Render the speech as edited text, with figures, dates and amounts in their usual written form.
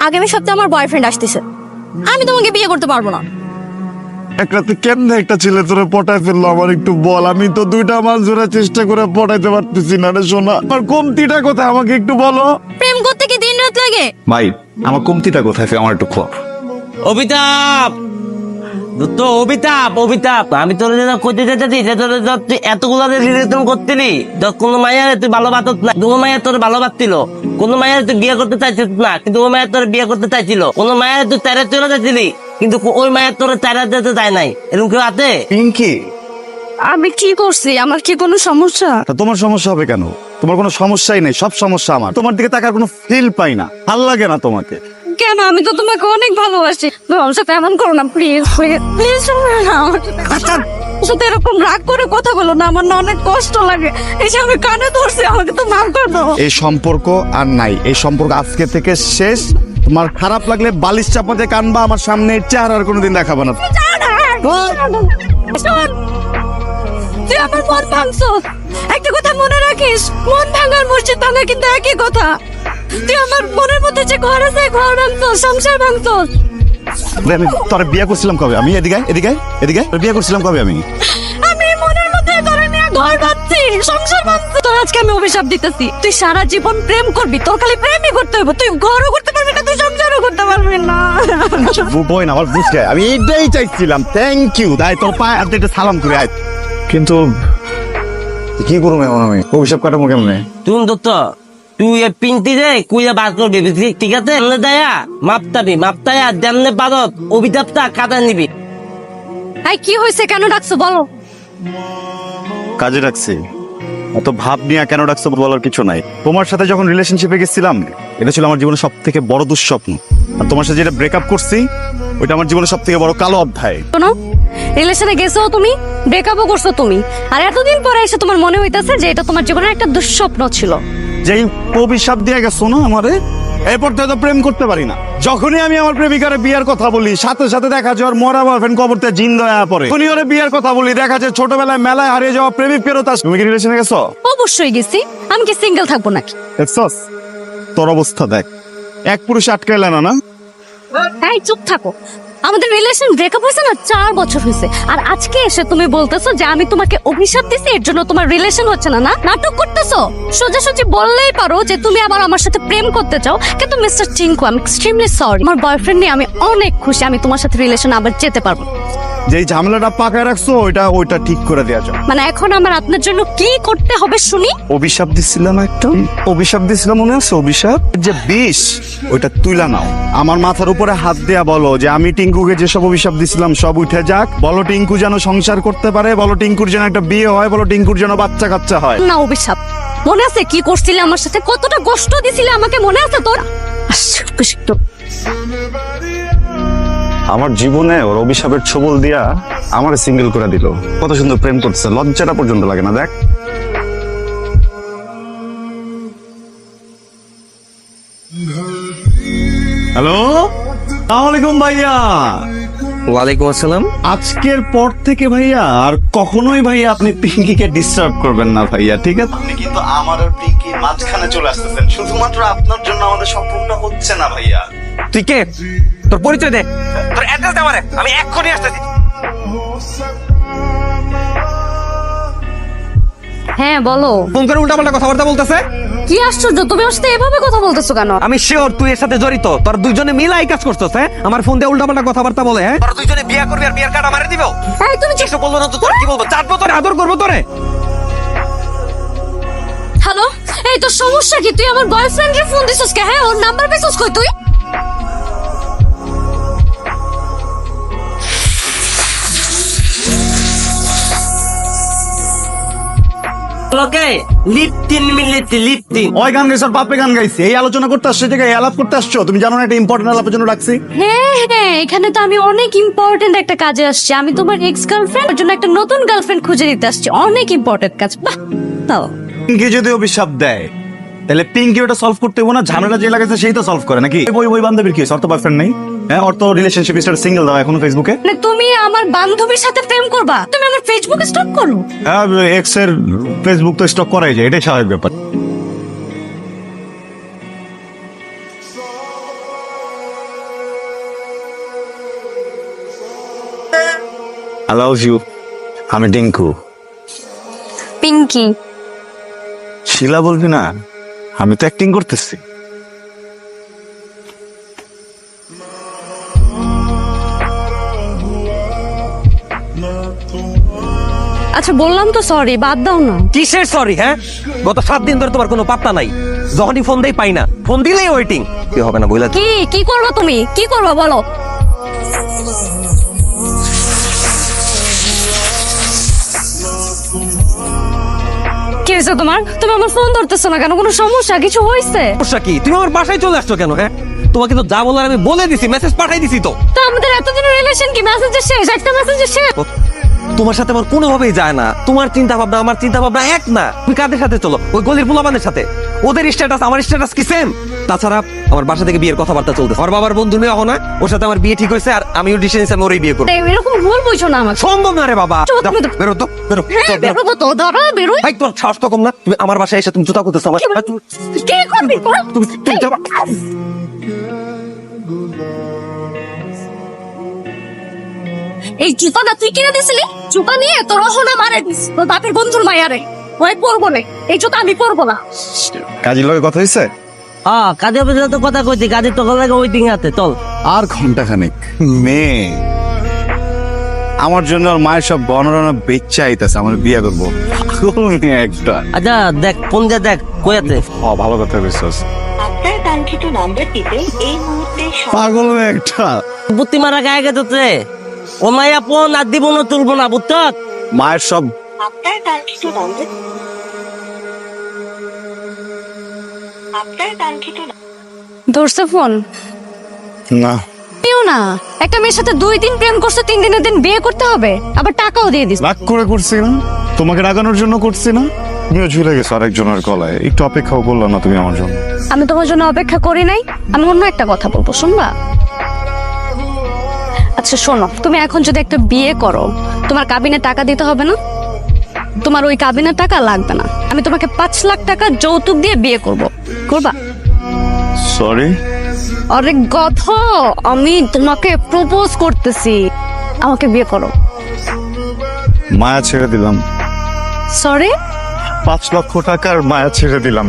আগামী সপ্তাহে আমার বয়ফ্রেন্ড আসতেছে, আমি তোমাকে বিয়ে করতে পারবো না। এক রাতে কেমনে একটা ছেলে তোরে পটায় ফেললো আমার একটু বল। আমি তো 2টা মাস ধরে চেষ্টা করে পটাইতে পারতেছি না রে সোনা। আমার কমতিটা কোথায় আমাকে একটু বলো। প্রেম করতে কি দিন রাত লাগে? ভাই আমার কমতিটা কোথায় আমার একটু খোয়া। অবিতাপ তো অবিতাপ অবিতাপ আমি তোর জন্য কইতে চাইছি যে তোর তুই এতগুলো রিলেশন করতিলি, কোন মায়ের তুই ভালো বাতত না, কোন মায়ের তোর ভালো বাতছিল, কোন মায়ের তুই বিয়ে করতে চাইছিস না, কিন্তু ওই মায়ের তোর বিয়ে করতে চাইছিল, কোন মায়ের তুই তেরে চলে যাচ্ছিলি, কিন্তু ওই মায়ের তোর তেরে যেতে চায় নাই। এরকম কেউ আছে? পিঙ্কি আমি কি করছি? আমার কি কোনো সমস্যা? তা তোমার সমস্যা হবে কেন? তোমার কোনো সমস্যাই নেই, সব সমস্যা আমার। তোমার দিকে তাকার কোনো ফিল পাই না, ভাল লাগে না তোমাকে। কেন? আমি তো তোমাকে অনেক ভালোবাসি। আমার সাথে এমন করো না প্লিজ প্লিজ প্লিজ। সাথে এরকম রাগ করে কথা বলো না, আমার না অনেক কষ্ট লাগে। এই যে আমি কানে ধরছি, আমাকে তো মাফ করে দাও। এই সম্পর্ক আর নাই, এই সম্পর্ক আজকে থেকে শেষ। তোমার খারাপ লাগলে বালিশ চাপাতে কানবা, আমার সামনে চেহারা আর কোনোদিন দেখাবে না। শোন, তুই আমার মন ভাঙছস। একটা কথা মনে রাখিস, মন ভাঙার মসজিদ ভাঙা কিন্তু একই কথা। তুই আমার মনের মধ্যে যে ঘর আছে, ঘর ভাঙছস, সংসার ভাঙছস। আমি তোর বিয়ে করছিলাম কবে? আমি এদিকে এদিকে এদিকে তোর বিয়ে করছিলাম কবে? আমি মনের মধ্যে ধরে নিয়ে ঘর ভাঙছি, সংসার ভাঙছি। তোর আজকে আমি অভিশাপ দিতেছি, তুই সারা জীবন প্রেম করবি, তোর খালি প্রেমই করতে হইব। তুই ঘরও করতে পারবি না, তুই সংসারও করতে পারবি না। বই না আমার বুঝতে, আমি এইটাই চাইছিলাম। Thank you. তাই তোর পায়ে হাতে একটা সালাম করে আয়। কিন্তু কি করবো এখন আমি? অভিশাপ কাটাবো কেমনে? তুই দত্ত তুই পিনতি রে কুইয়া বার করবি, ঠিক আছে? এমনি দেয়া মাপতাবি, মাপতায়া যেমনে পারত অভিতাপটা কাটা নিবি। এই কি হয়েছে? কেন ডাকছো বলো? কাজে রাখছি। এত ভাব নিয়ে কেন ডাকছো বলার কিছু নাই। তোমার সাথে যখন রিলেশনশিপে গেছিলাম, এটা ছিল আমার জীবনের সব থেকে বড় দুঃস্বপ্ন। আর তোমার সাথে যেটা ব্রেকআপ করছি, ওইটা আমার জীবনের সব থেকে বড় কালো অধ্যায়। শোনো, রিলেশনে গেছো তুমি, ব্রেকআপও করছো তুমি, আর এতদিন পরে এসে তোমার মনে হইতাছে যে এটা তোমার জীবনের একটা দুঃস্বপ্ন ছিল। যেই অভিশাপ দিয়ে গেছো না আমারে, এরপর তো প্রেম করতে পারি না। যখনই আমি আমার প্রেমিকার বিয়ের কথা বলি, সাথে সাথে দেখা যায় ওর মরা বয়ফ্রেন্ড কবরতে জিন্দা হয়ে পড়ে। যখনই ওর বিয়ের কথা বলি, দেখা যায় ছোটবেলায় মেলায় হারিয়ে যাওয়া প্রেমিক ফেরত আসে। তুমি কি রিলেশনে গেছো? অবশ্যই গেছি। আমি কি সিঙ্গেল থাকবো নাকি? দেখছস তোর অবস্থা দেখ। এক পুরুষে আটকাইলে না। এই চুপ থাকো। আমাদের রিলেশন ব্রেকআপ হয়েছে না 4 বছর হয়েছে, আর আজকে এসে তুমি বলতেছো যে আমি তোমাকে অভিশাপ দিছি, এর জন্য তোমার রিলেশন হচ্ছে না। নাটক করতেছো। সোজাসুজি বললেই পারো যে তুমি আবার আমার সাথে প্রেম করতে চাও। কিন্তু মিস্টার টিঙ্কু, আমি এক্সট্রিমলি সরি। আমার বয়ফ্রেন্ড নিয়ে আমি অনেক খুশি। আমি তোমার সাথে রিলেশন আবার যেতে পারবো। যেই ঝামেলাটা পাকায় রাখছো ওইটা ঠিক করে দেওয়া যাও। মানে এখন আমার আপনার জন্য কি করতে হবে শুনি? অভিশাপ দিছিলাম একটা, অভিশাপ দিছিলাম মনে আছে? অভিশাপ যে বিষ, ওইটা তুইলা নাও। আমার মাথার উপরে হাত দেয়া বলো যে আমি টিঙ্কুকে যেসব অভিশাপ দিছিলাম সব উঠে যাক। বলো টিঙ্কু যেন সংসার করতে পারে, বলো টিঙ্কুর যেন একটা বিয়ে হয়, বলো টিঙ্কুর যেন বাচ্চা কাচ্চা হয়। না অভিশাপ। মনে আছে কি করছিলে আমার সাথে? কতটা কষ্ট দিছিলে আমাকে, মনে আছে তোর? আমার জীবনে ওর অভিশাপের ছবল দিয়া আমার সিঙ্গেল করে দিল। কত সুন্দর প্রেম করছে, লজ্জাটা পর্যন্ত লাগে না। দেখ হ্যালো, আসসালামু ভাইয়া। ওয়ালাইকুম আসসালাম। আজকের পর থেকে ভাইয়া আর কখনোই ভাইয়া আপনি পিঙ্কিকে ডিস্টার্ব করবেন না ভাইয়া, ঠিক আছে? আপনি কিন্তু আমার আর পিঙ্কির মাঝখানে চলে আসতেছেন। শুধুমাত্র আপনার জন্য আমাদের সম্পর্কটা হচ্ছে না ভাইয়া। তুই কে? তোর পরিচয় দে, তোর অ্যাড্রেস দে আমারে, আমি এক্ষুনি আসতেছি। হ্যাঁ বলো। ফোন করে উল্টাপাল্টা কথাবার্তা বলতেছে। কি আশ্চর্য, তুমি ওর সাথে এভাবে কথা বলতেছো কেন? আমি শিওর তুই এর সাথে জড়িত। তোর দুইজনে মিলাই কাজ করছস। হ্যাঁ, আমার ফোন দিয়ে উল্টাপাল্টা কথাবার্তা বলে। হ্যাঁ, তোর দুইজনে বিয়ে করবি আর বিয়ের কাটা মারি দিবেও। এই তুমি কিছু বলবো না তো তোর কি বলবো? চাটবো তোরে, আদর করবো তোরে। হ্যালো, এই তোর সমস্যা কি? তুই আমার বয়ফ্রেন্ডের ফোন দিছস কে? হ্যাঁ, ওর নাম্বার পেছস কই তুই? লোকে লিপটিন মিলিতি লিপটিন। ওই গান গাইছে, বাপে গান গাইছে। এই আলোচনা করতে আসছে, জায়গায় আলাপ করতে আসছো। তুমি জানো না এটা ইম্পর্টেন্ট আলাপের জন্য রাখছি। হ্যাঁ, এখানে তো আমি অনেক ইম্পর্টেন্ট একটা কাজে আসছি। আমি তোমার এক্স গার্লফ্রেন্ড, ওর জন্য একটা নতুন গার্লফ্রেন্ড খুঁজে দিতে আসছি। অনেক ইম্পর্টেন্ট কাজ। বাহ, তাও পিঙ্কি যদি অভিশাপ দেয় তাহলে পিঙ্কি ওটা সলভ করতে হবো না? ঝামেলা যে লাগাইছে সেই তো সলভ করে নাকি? ওই বান্ধবীর কি ওর তো বয়ফ্রেন্ড নেই? হ্যাঁ, ওর তো রিলেশনশিপ স্টার সিঙ্গেল দাও এখনো ফেসবুকে। মানে তুমি আমার বান্ধবীর সাথে প্রেম করবা? তুমি আমার ফেসবুকে স্টক করো? হ্যাঁ, এক্স এর ফেসবুক তো স্টক করাই যায়, এটাই স্বাভাবিক ব্যাপার। I love you. আমি টিঙ্কু। পিঙ্কি। শিলা বলবি না, আমি তো অ্যাক্টিং করতেছি। আচ্ছা বললাম তো সরি, বাদ দাও না। কিসের সরি? হ্যাঁ, গত 7 দিন ধরে তোমার কোনো পাত্তা নাই। যখনই ফোন দেই পাই না, ফোন দিলেই ওয়েটিং। কি হবে না বইলা? কি কি করবো তুমি? কি করবো বলো? কি হয়েছে তোমার? তুমি আমার ফোন ধরতেছো না কেন? কোনো সমস্যা কিছু হয়েছে? সমস্যা কি? তুমি আমার বাসায় চলে আসছো কেন? হ্যাঁ, তোমাকে তো যা বলার আমি বলে দিছি, মেসেজ পাঠাই দিছি তো। তো আমাদের এতদিনের রিলেশন কি মেসেজে শেষ? একটা মেসেজে শেষ? তোমার সাথে আমার কোনোভাবেই যায় না। তোমার চিন্তা ভাবনা আমার চিন্তা ভাবনা এক না। তুমি কাদের সাথে চলো? ওই গলির পোলাপানের সাথে। ওদের স্ট্যাটাস আমার স্ট্যাটাস কি সেম? তাছাড়া আমার বাসা থেকে বিয়ের কথাবার্তা চলতেছে। আমার বাবার বন্ধু মেয়ে না, ওর সাথে আমার বিয়ে ঠিক হয়েছে, আর আমিও ডিসিশন নিয়েছি আমি ওরই বিয়ে করবো। এরকম ভুল বুঝো না আমাকে। সম্ভব না রে বাবা। চুপ, যাও, তুমি তো- বেরো তো, বেরো। হ্যাঁ, বেরোবো তো, ধরো, বেরোই। ভাই, তোর সাহস তো কম না? তুমি আমার বাসায় এসে তুমি জুতা করতেছো আমার। ভাই, কি করবি কর? তুমি যাবা। এই জুতা না তুই কিনে দিছিলি? জুতা নিয়ে তোর রহনা মারে দিস তোর বাপের বন্ধুর মায়ারে। ওই পরবো না, এই জুতা আমি পরবো না। কাজীর লগে কথা হয়েছে? হ্যাঁ, কাজের ভিতরে তো কথা কইছি, কাজের তো লাগে ওয়েটিং আছে, চল। আর ঘন্টাখানেক। মেয়ে আমার জন্য আর মায়ের সব গণনা বেচ্চা আইতাছে, আমার বিয়ে করবো। পাগল মেয়ে একটা। আচ্ছা দেখ, ফোন দিয়ে দেখ কইয়াতে। ভালো কথা বিশ্বাস। আপনার কাঙ্ক্ষিত নম্বরটিতে এই মুহূর্তে পাগল মেয়ে একটা। বুদ্ধি মারা গায়ে গেছে। ও মাইয়া ফোন আর দিব না, তুলবো না, বুঝছ? মায়ের সব আপনার কাঙ্ক্ষিত নম্বর ধরছে ফোন? না। পেও না। একটা মেয়ের সাথে 2 দিন প্রেম করছো, 3 দিনের দিন বিয়ে করতে হবে, আবার টাকাও দিয়ে দিস। রাগ করে করছি না, তোমাকে রাগানোর জন্য করছি না। তুমিও ঝুলে গেছো আরেকজনের গলায়, একটু অপেক্ষাও করলো না তুমি আমার জন্য। আমি তোমার জন্য অপেক্ষা করি নাই। আমি অন্য একটা কথা বলবো, শুনবা? আচ্ছা শোনো, তুমি এখন যদি একটা বিয়ে করো, তোমার কাবিনে টাকা দিতে হবে না? তোমার ওই কাবিনের টাকা লাগবে না। আমি তোমাকে 5 লাখ টাকা যৌতুক দিয়ে বিয়ে করব। করবা? সরি। আরে গধ, আমি তোমাকে প্রপোজ করতেছি, আমাকে বিয়ে করো। মায়া ছেড়ে দিলাম। সরি? 5 লক্ষ টাকার মায়া ছেড়ে দিলাম।